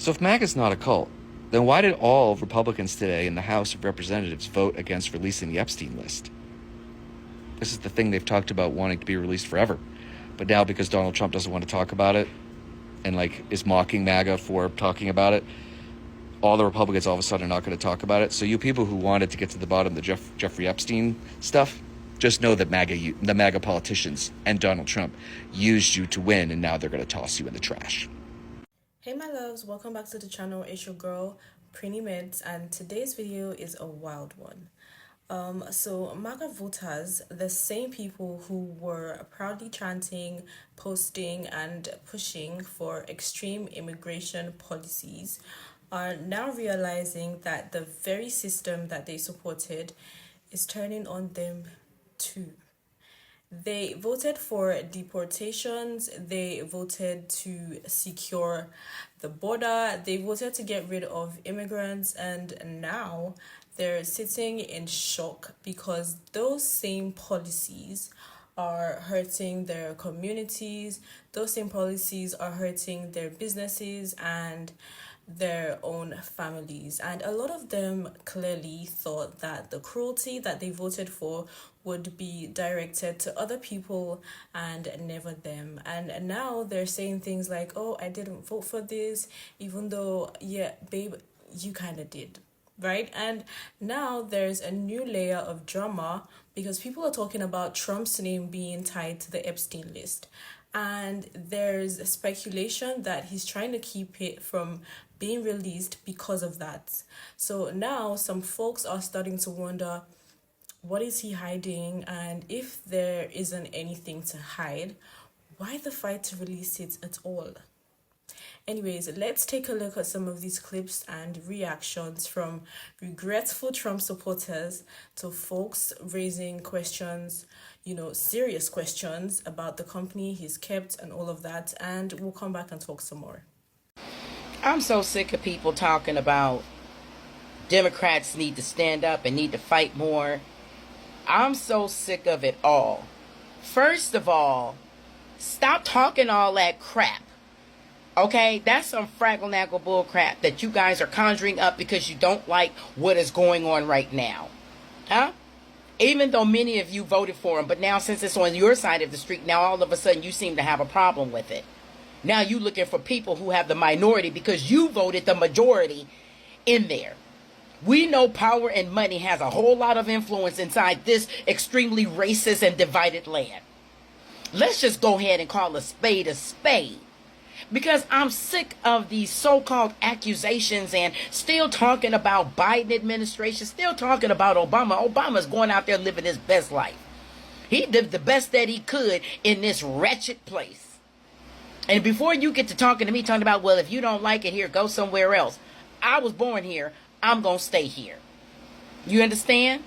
So if MAGA's not a cult, then why did all Republicans today in the House of Representatives vote against releasing the Epstein list? This is the thing they've talked about wanting to be released forever. But now because Donald Trump doesn't want to talk about it and is mocking MAGA for talking about it, all the Republicans all of a sudden are not going to talk about it. So you people who wanted to get to the bottom of the Jeffrey Epstein stuff, just know that the MAGA politicians and Donald Trump used you to win, and now they're going to toss you in the trash. Hey my loves, welcome back to the channel. It's your girl Prinnie Metz, and today's video is a wild one. So MAGA voters, the same people who were proudly chanting, posting and pushing for extreme immigration policies, are now realizing that the very system that they supported is turning on them too. They voted for deportations, they voted to secure the border, they voted to get rid of immigrants, and now they're sitting in shock because those same policies are hurting their communities, those same policies are hurting their businesses and their own families. And a lot of them clearly thought that the cruelty that they voted for would be directed to other people and never them. And now they're saying things like, oh, I didn't vote for this, even though, yeah, babe, you kind of did. Right? And now there's a new layer of drama because people are talking about Trump's name being tied to the Epstein list. And there's speculation that he's trying to keep it from being released because of that. So now some folks are starting to wonder, what is he hiding? And if there isn't anything to hide, why the fight to release it at all? Anyways, let's take a look at some of these clips and reactions from regretful Trump supporters to folks raising questions, serious questions about the company he's kept and all of that. And we'll come back and talk some more. I'm so sick of people talking about Democrats need to stand up and need to fight more. I'm so sick of it all. First of all, stop talking all that crap. Okay, that's some fraggle-naggle bull crap that you guys are conjuring up because you don't like what is going on right now. Huh? Even though many of you voted for him, but now since it's on your side of the street, now all of a sudden you seem to have a problem with it. Now you looking for people who have the minority because you voted the majority in there. We know power and money has a whole lot of influence inside this extremely racist and divided land. Let's just go ahead and call a spade a spade. Because I'm sick of these so-called accusations and still talking about Biden administration, still talking about Obama. Obama's going out there living his best life. He did the best that he could in this wretched place. And before you get to talking to me, talking about, well, if you don't like it here, go somewhere else. I was born here. I'm going to stay here. You understand?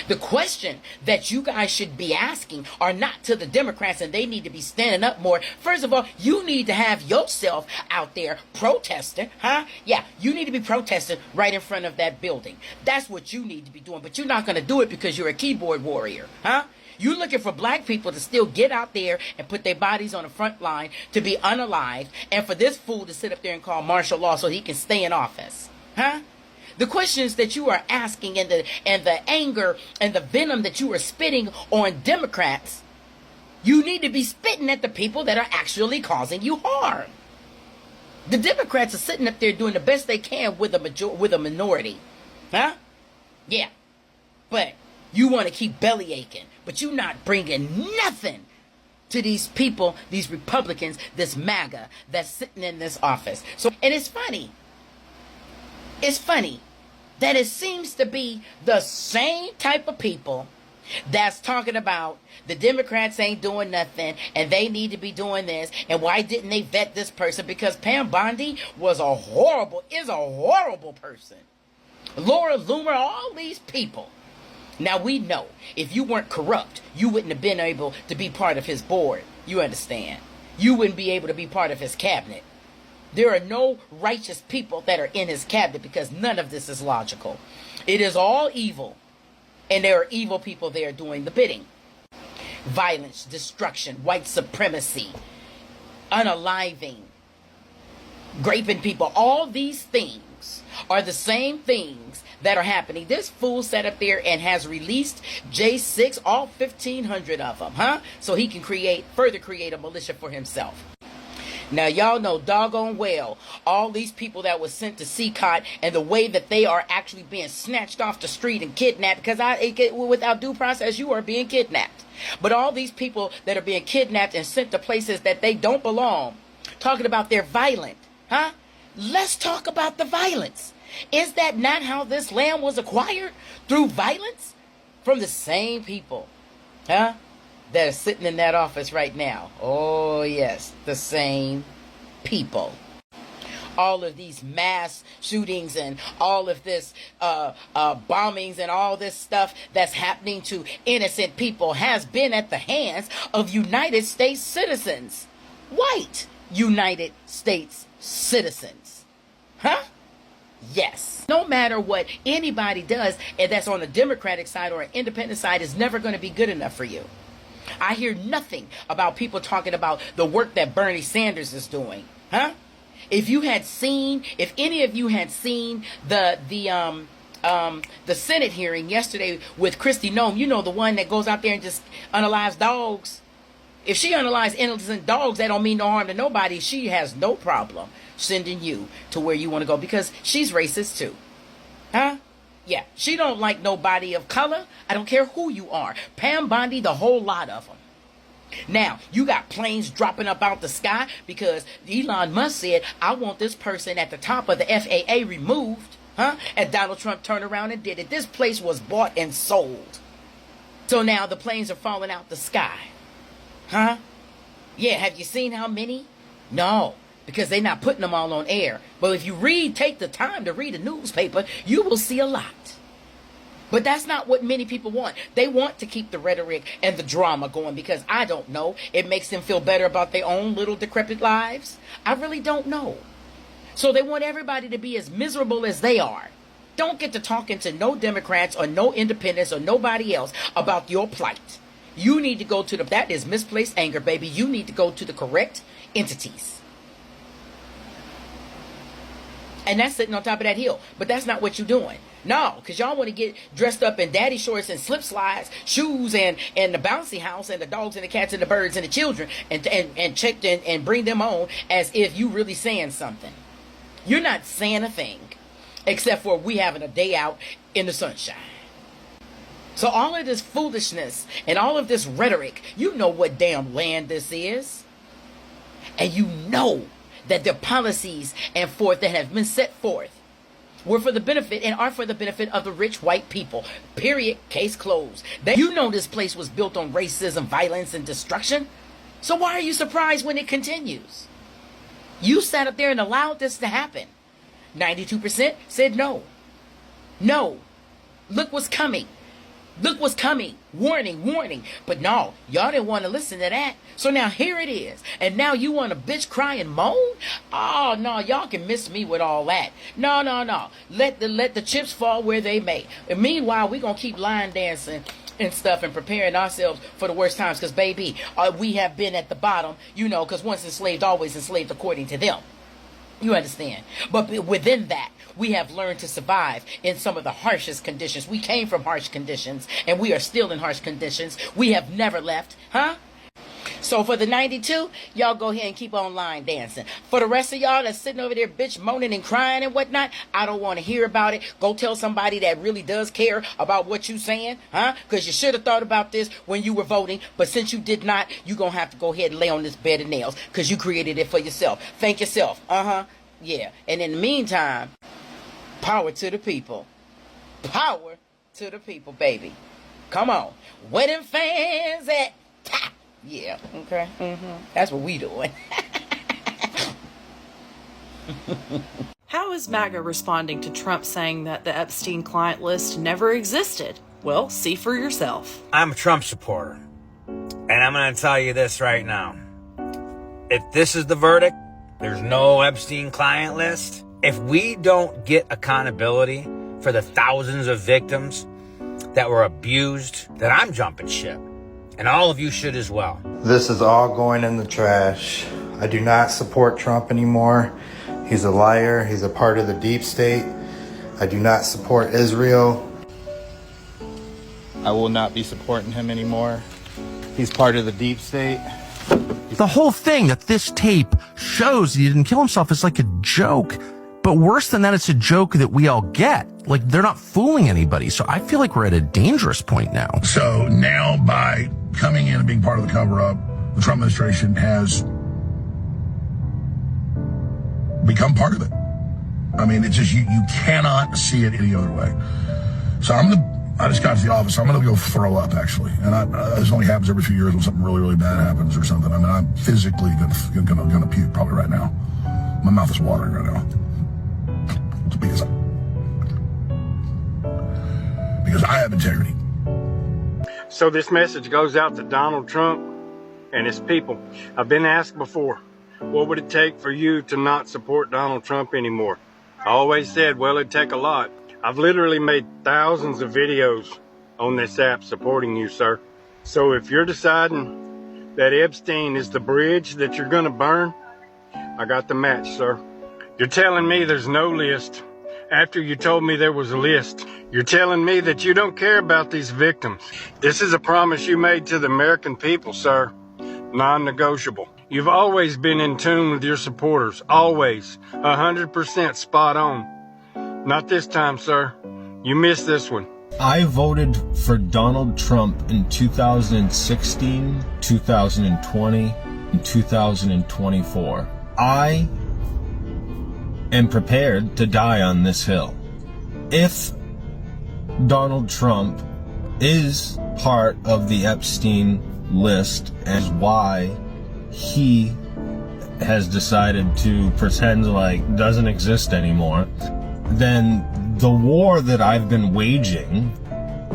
The question that you guys should be asking are not to the Democrats, and they need to be standing up more. First of all, you need to have yourself out there protesting, huh? Yeah, you need to be protesting right in front of that building. That's what you need to be doing, but you're not going to do it because you're a keyboard warrior, huh? You're looking for black people to still get out there and put their bodies on the front line to be unalived, and for this fool to sit up there and call martial law so he can stay in office, huh? The questions that you are asking and the anger and the venom that you are spitting on Democrats, you need to be spitting at the people that are actually causing you harm. The Democrats are sitting up there doing the best they can with a minority. Huh? Yeah. But you want to keep belly aching, but you're not bringing nothing to these people, these Republicans, this MAGA that's sitting in this office. So, and it's funny. It's funny that it seems to be the same type of people that's talking about the Democrats ain't doing nothing and they need to be doing this, and why didn't they vet this person? Because Pam Bondi is a horrible person. Laura Loomer, all these people. Now we know if you weren't corrupt, you wouldn't have been able to be part of his board. You understand? You wouldn't be able to be part of his cabinet. There are no righteous people that are in his cabinet because none of this is logical. It is all evil, and there are evil people there doing the bidding. Violence, destruction, white supremacy, unaliving, graping people. All these things are the same things that are happening. This fool sat up there and has released J6, all 1,500 of them, huh? So he can further create a militia for himself. Now, y'all know doggone well all these people that was sent to CCOT and the way that they are actually being snatched off the street and kidnapped, because without due process, you are being kidnapped. But all these people that are being kidnapped and sent to places that they don't belong, talking about they're violent, huh? Let's talk about the violence. Is that not how this land was acquired? Through violence? From the same people, huh? That are sitting in that office right now. Oh, yes, the same people. All of these mass shootings and all of this bombings and all this stuff that's happening to innocent people has been at the hands of United States citizens. White United States citizens. Huh? Yes. No matter what anybody does, and that's on the Democratic side or an independent side, is never going to be good enough for you. I hear nothing about people talking about the work that Bernie Sanders is doing. Huh? If any of you had seen the Senate hearing yesterday with Kristi Noem, you know, the one that goes out there and just unalives dogs. If she unalives innocent dogs, that don't mean no harm to nobody. She has no problem sending you to where you want to go because she's racist too. Huh? Yeah, she don't like nobody of color. I don't care who you are. Pam Bondi, the whole lot of them. Now, you got planes dropping up out the sky because Elon Musk said, I want this person at the top of the FAA removed. Huh? And Donald Trump turned around and did it. This place was bought and sold. So now the planes are falling out the sky. Huh? Yeah, have you seen how many? No, because they're not putting them all on air. But if you take the time to read a newspaper, you will see a lot. But that's not what many people want. They want to keep the rhetoric and the drama going because I don't know. It makes them feel better about their own little decrepit lives. I really don't know. So they want everybody to be as miserable as they are. Don't get to talking to no Democrats or no independents or nobody else about your plight. You need to go to that is misplaced anger, baby. You need to go to the correct entities. And that's sitting on top of that hill. But that's not what you're doing. No, because y'all want to get dressed up in daddy shorts and slip slides, shoes and the bouncy house and the dogs and the cats and the birds and the children and check and bring them on as if you really saying something. You're not saying a thing except for we having a day out in the sunshine. So all of this foolishness and all of this rhetoric, you know what damn land this is. And you know that the policies and forth that have been set forth were for the benefit and are for the benefit of the rich white people. Period. Case closed. You know this place was built on racism, violence, and destruction. So why are you surprised when it continues? You sat up there and allowed this to happen. 92% said no. No. Look what's coming. Look what's coming. Warning, warning. But no, y'all didn't want to listen to that. So now here it is. And now you want to bitch, cry, and moan? Oh, no, y'all can miss me with all that. No, no, no. Let the chips fall where they may. And meanwhile, we're going to keep line dancing and stuff and preparing ourselves for the worst times. Because, baby, we have been at the bottom, you know, because once enslaved, always enslaved according to them. You understand? But within that, we have learned to survive in some of the harshest conditions. We came from harsh conditions, and we are still in harsh conditions. We have never left, huh? So for the 92, y'all go ahead and keep on line dancing. For the rest of y'all that's sitting over there bitch moaning and crying and whatnot, I don't want to hear about it. Go tell somebody that really does care about what you saying, huh? Because you should have thought about this when you were voting, but since you did not, you're going to have to go ahead and lay on this bed of nails because you created it for yourself. Thank yourself. Yeah. And in the meantime, power to the people. Power to the people, baby. Come on. Where them fans at? Ha! Yeah, okay. That's what we doing. How is MAGA responding to Trump saying that the Epstein client list never existed? Well, see for yourself. I'm a Trump supporter, and I'm going to tell you this right now. If this is the verdict, there's no Epstein client list. If we don't get accountability for the thousands of victims that were abused, then I'm jumping ship. And all of you should as well. This is all going in the trash. I do not support Trump anymore. He's a liar. He's a part of the deep state. I do not support Israel. I will not be supporting him anymore. He's part of the deep state. The whole thing that this tape shows he didn't kill himself is like a joke. But worse than that, it's a joke that we all get. Like, they're not fooling anybody. So I feel like we're at a dangerous point now. So now, by coming in and being part of the cover-up, the Trump administration has become part of it. I mean, it's just, you cannot see it any other way. So I just got to the office. So I'm going to go throw up, actually. And this only happens every few years when something really, really bad happens or something. I mean, I'm physically going to puke probably right now. My mouth is watering right now. Because I have integrity. So this message goes out to Donald Trump and his people. I've been asked before, what would it take for you to not support Donald Trump anymore? I always said, well, it'd take a lot. I've literally made thousands of videos on this app supporting you, sir. So if you're deciding that Epstein is the bridge that you're gonna burn, I got the match, sir. You're telling me there's no list after you told me there was a list. You're telling me that you don't care about these victims. This is a promise you made to the American people, sir. Non-negotiable. You've always been in tune with your supporters. Always. 100% spot on. Not this time, sir. You missed this one. I voted for Donald Trump in 2016, 2020, and 2024. I am prepared to die on this hill. If Donald Trump is part of the Epstein list and why he has decided to pretend like doesn't exist anymore, then the war that I've been waging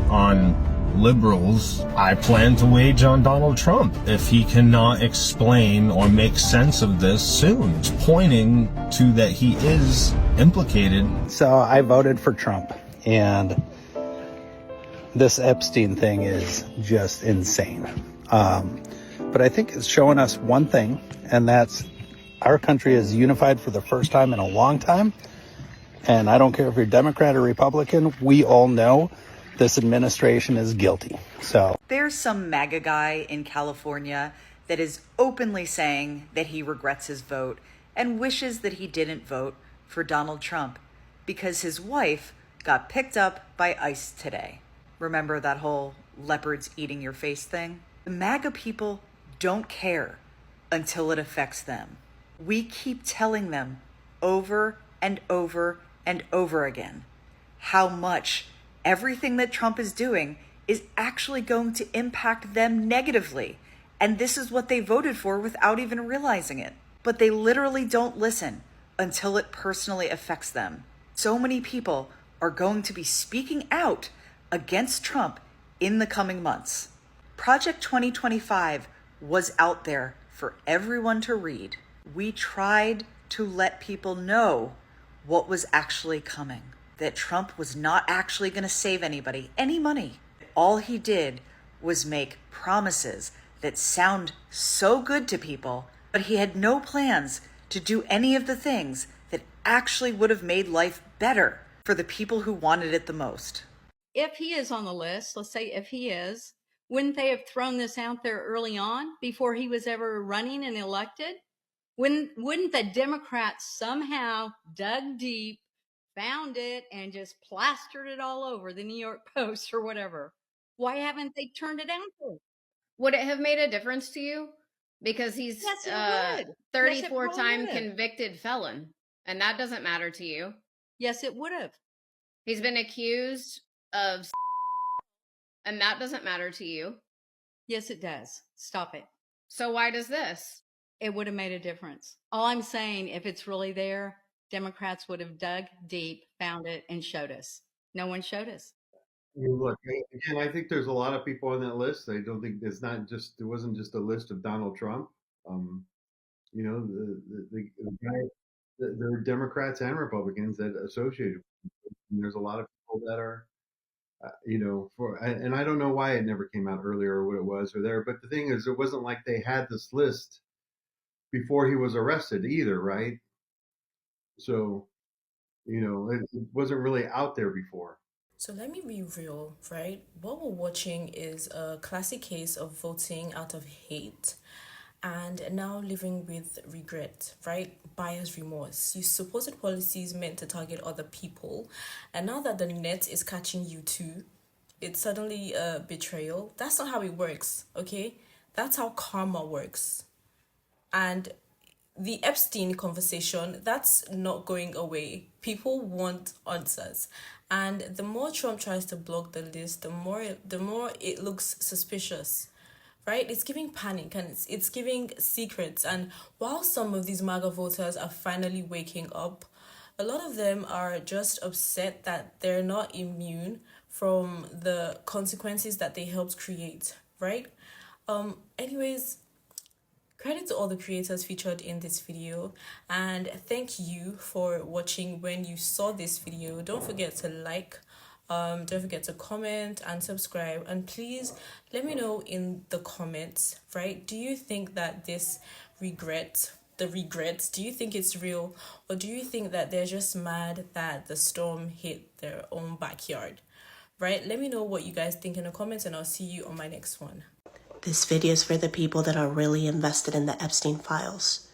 on liberals, I plan to wage on Donald Trump if he cannot explain or make sense of this soon. It's pointing to that he is implicated. So I voted for Trump, and this Epstein thing is just insane. But I think it's showing us one thing, and that's our country is unified for the first time in a long time. And I don't care if you're Democrat or Republican, we all know this administration is guilty. So there's some MAGA guy in California that is openly saying that he regrets his vote and wishes that he didn't vote for Donald Trump because his wife got picked up by ICE today. Remember that whole leopards eating your face thing? The MAGA people don't care until it affects them. We keep telling them over and over and over again how much everything that Trump is doing is actually going to impact them negatively. And this is what they voted for without even realizing it. But they literally don't listen until it personally affects them. So many people are going to be speaking out against Trump in the coming months. Project 2025 was out there for everyone to read. We tried to let people know what was actually coming, that Trump was not actually going to save anybody any money. All he did was make promises that sound so good to people, but he had no plans to do any of the things that actually would have made life better for the people who wanted it the most. If he is on the list, let's say if he is, wouldn't they have thrown this out there early on before he was ever running and elected? Wouldn't the Democrats somehow dug deep, found it, and just plastered it all over the New York Post or whatever? Why haven't they turned it out there? Would it have made a difference to you? Because he's 34-time convicted felon, and that doesn't matter to you. Yes, it would have. He's been accused of and that doesn't matter to you. Yes, it does. Stop it. So why does this? It would have made a difference. All I'm saying, if it's really there, Democrats would have dug deep, found it, and showed us. No one showed us. Look, again, I think there's a lot of people on that list. I don't think it wasn't just a list of Donald Trump. You know, the guy, there are Democrats and Republicans that associated with him. And there's a lot of people that are, and I don't know why it never came out earlier or what it was or there. But the thing is, it wasn't like they had this list before he was arrested either, right? So, it wasn't really out there before. So let me be real, right? What we're watching is a classic case of voting out of hate and now living with regret, right? Buyer's remorse. You supported policies meant to target other people, and now that the net is catching you too, it's suddenly a betrayal. That's not how it works, okay? That's how karma works. And the Epstein conversation, that's not going away. People want answers. And the more Trump tries to block the list, the more it looks suspicious. Right? It's giving panic and it's giving secrets. And while some of these MAGA voters are finally waking up, a lot of them are just upset that they're not immune from the consequences that they helped create, right? Anyways, credit to all the creators featured in this video, and thank you for watching. When you saw this video, don't forget to like, don't forget to comment and subscribe, and please let me know in the comments, right? Do you think that this regrets, do you think it's real, or do you think that they're just mad that the storm hit their own backyard, right? Let me know what you guys think in the comments, and I'll see you on my next one. This video is for the people that are really invested in the Epstein files.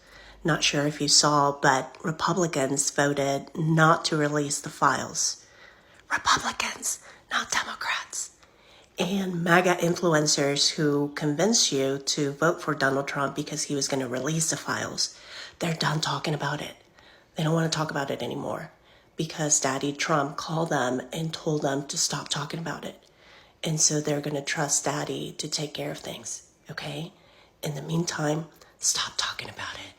Not sure if you saw, but Republicans voted not to release the files. Republicans, not Democrats. And MAGA influencers who convinced you to vote for Donald Trump because he was going to release the files, they're done talking about it. They don't want to talk about it anymore because Daddy Trump called them and told them to stop talking about it. And so they're going to trust Daddy to take care of things, okay? In the meantime, stop talking about it.